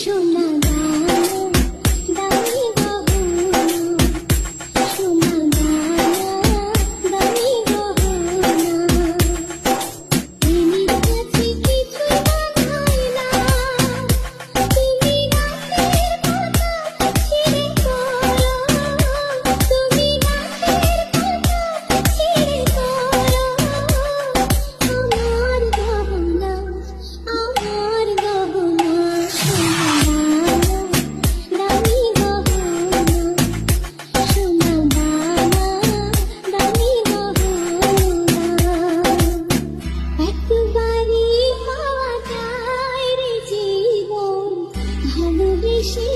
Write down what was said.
সোনা দানা দামি গহনা, সোনা দানা দামি গহনা, প্রেমের কাছে কিছুই বাঁধাই না, তুমি রাতের কথা ছিঁড়ে করো, তুমি রাতের কথা ছিঁড়ে করো, আমার গহনা, আমার গহনা, সোনা দানা দামি গহনা, সোনা দানা দামি গহনা। একবারই পাওয়া যায় রে জীবন, ভালোবেসে